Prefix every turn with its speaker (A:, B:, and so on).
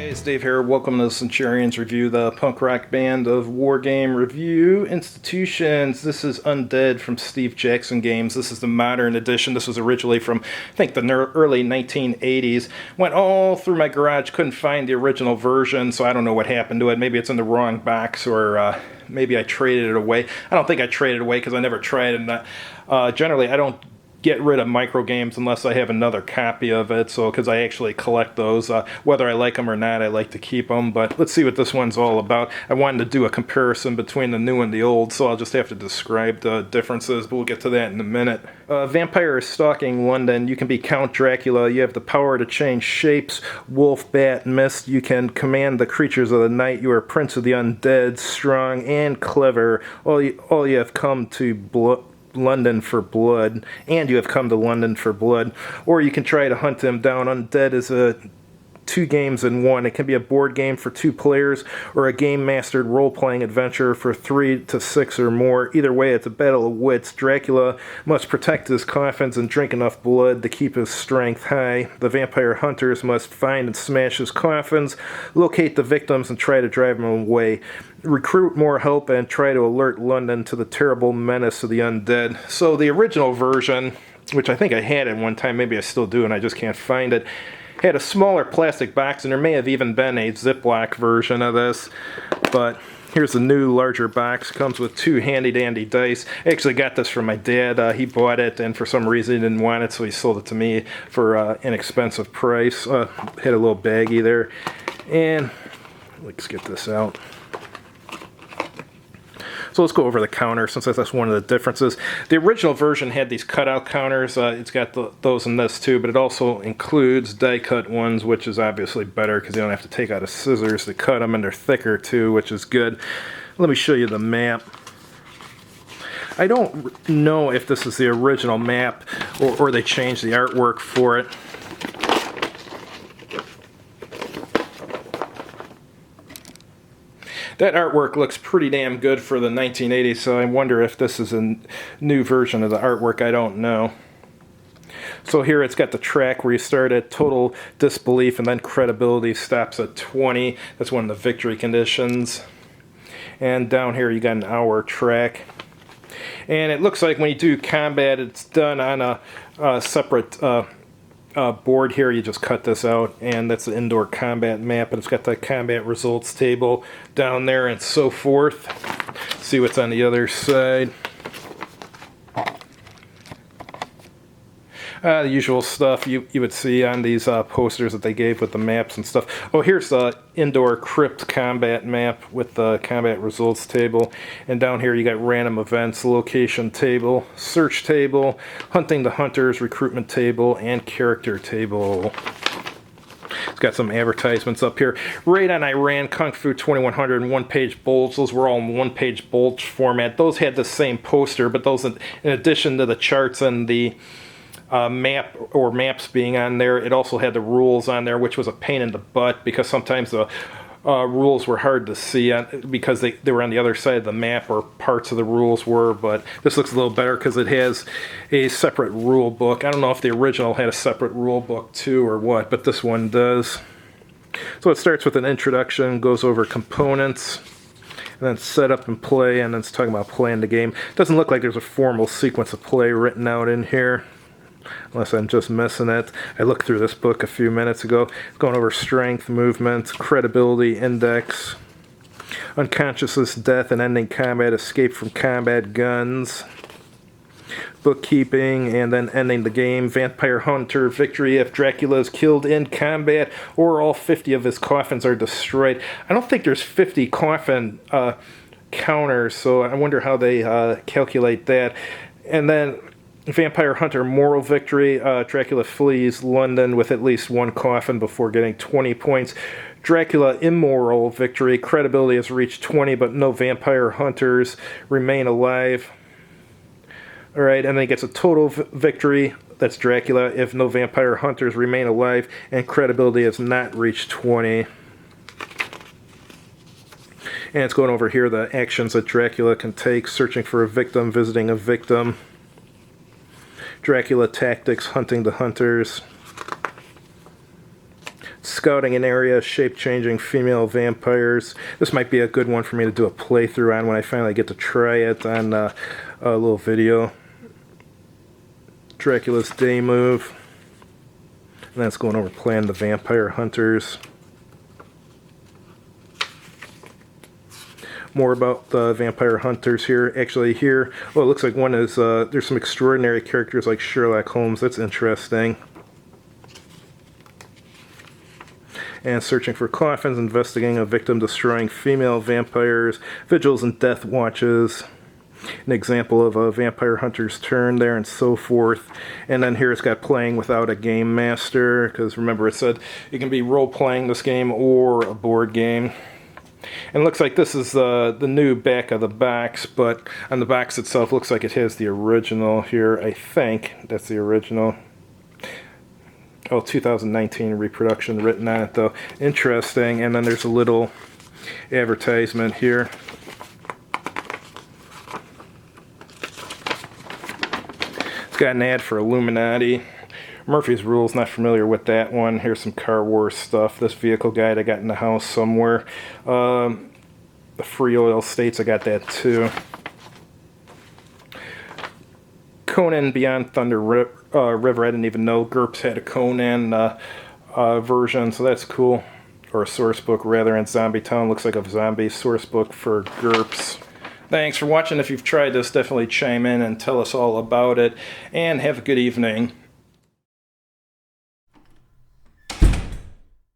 A: Hey, it's Dave here. Welcome to the Centurions Review, the punk rock band of Wargame Review Institutions. This is Undead from Steve Jackson Games. This is the modern edition. This was originally from, I think, the early 1980s. Went all through my garage, couldn't find the original version, so I don't know what happened to it. Maybe it's in the wrong box, or maybe I traded it away. I don't think I traded it away because I never tried it. Generally, I don't get rid of micro games unless I have another copy of it, so because I actually collect those. Whether I like them or not, I like to keep them. But let's see what this one's all about. I wanted to do a comparison between the new and the old, so I'll just have to describe the differences, but we'll get to that in a minute. Vampire is stalking London. You can be Count Dracula. You have the power to change shapes, wolf, bat, mist. You can command the creatures of the night. You are Prince of the Undead, strong and clever. All you have come to London for blood, and you have come to London for blood. Or you can try to hunt them down. Undead is two games in one. It can be a board game for 2 players or a game-mastered role-playing adventure for 3 to 6 or more. Either way, it's a battle of wits. Dracula must protect his coffins and drink enough blood to keep his strength high. The vampire hunters must find and smash his coffins, locate the victims, and try to drive them away. Recruit more help and try to alert London to the terrible menace of the undead. So the original version, which I think I had at one time, maybe I still do and I just can't find it, had a smaller plastic box, and there may have even been a Ziploc version of this, but here's the new larger box. Comes with 2 handy-dandy dice. I actually got this from my dad. He bought it, and for some reason he didn't want it, so he sold it to me for an inexpensive price. Had a little baggie there, and let's get this out. So let's go over the counter, since that's one of the differences. The original version had these cutout counters. It's got those in this too, but it also includes die-cut ones, which is obviously better because you don't have to take out a scissors to cut them, and they're thicker too, which is good. Let me show you the map. I don't know if this is the original map or they changed the artwork for it. That artwork looks pretty damn good for the 1980s, so I wonder if this is a new version of the artwork. I don't know. So here it's got the track where you start at total disbelief, and then credibility stops at 20. That's one of the victory conditions. And down here you got an hour track. And it looks like when you do combat, it's done on a separate board here. You just cut this out, and that's the indoor combat map, and it's got the combat results table down there and so forth. See what's on the other side. The usual stuff you would see on these posters that they gave with the maps and stuff. Oh, here's the indoor crypt combat map with the combat results table. And down here you got random events, location table, search table, hunting the hunters, recruitment table, and character table. It's got some advertisements up here. Raid on Iran, Kung Fu 2100, and one-page bulge. Those were all in one-page bulge format. Those had the same poster, but those, in addition to the charts and the map or maps being on there, it also had the rules on there, which was a pain in the butt because sometimes the rules were hard to see because they were on the other side of the map, or parts of the rules were. But this looks a little better because it has a separate rule book. I don't know if the original had a separate rule book too or what, but this one does. So it starts with an introduction, goes over components, and then set up and play, and then it's talking about playing the game. It doesn't look like there's a formal sequence of play written out in here, unless I'm just missing it. I looked through this book a few minutes ago. It's going over strength, movement, credibility, index, unconsciousness, death, and ending combat, escape from combat, guns, bookkeeping, and then ending the game. Vampire hunter, victory if Dracula is killed in combat or all 50 of his coffins are destroyed. I don't think there's 50 coffin counters, so I wonder how they calculate that. And then Vampire Hunter moral victory. Dracula flees London with at least 1 coffin before getting 20 points. Dracula immoral victory. Credibility has reached 20, but no vampire hunters remain alive. Alright, and then he gets a total victory. That's Dracula if no vampire hunters remain alive, and credibility has not reached 20. And it's going over here the actions that Dracula can take: searching for a victim, visiting a victim, Dracula tactics, hunting the hunters. scouting an area, shape-changing female vampires. This might be a good one for me to do a playthrough on when I finally get to try it on a little video. Dracula's day move. And that's going over playing the vampire hunters. More about the vampire hunters here. Actually here, oh, it looks like one is, there's some extraordinary characters like Sherlock Holmes. That's interesting. And searching for coffins, investigating a victim, destroying female vampires, vigils and death watches. An example of a vampire hunter's turn there and so forth. And then here it's got playing without a game master, because remember it said you can be role-playing this game or a board game. And it looks like this is the new back of the box, but on the box itself looks like it has the original here. I think that's the original. Oh, 2019 reproduction written on it though. Interesting. And then there's a little advertisement here. It's got an ad for Illuminati. Murphy's Rules, not familiar with that one. Here's some Car Wars stuff. This vehicle guide I got in the house somewhere. The Free Oil States, I got that too. Conan Beyond Thunder River, I didn't even know GURPS had a Conan version, so that's cool. Or a source book rather, and Zombie Town looks like a zombie source book for GURPS. Thanks for watching. If you've tried this, definitely chime in and tell us all about it. And have a good evening.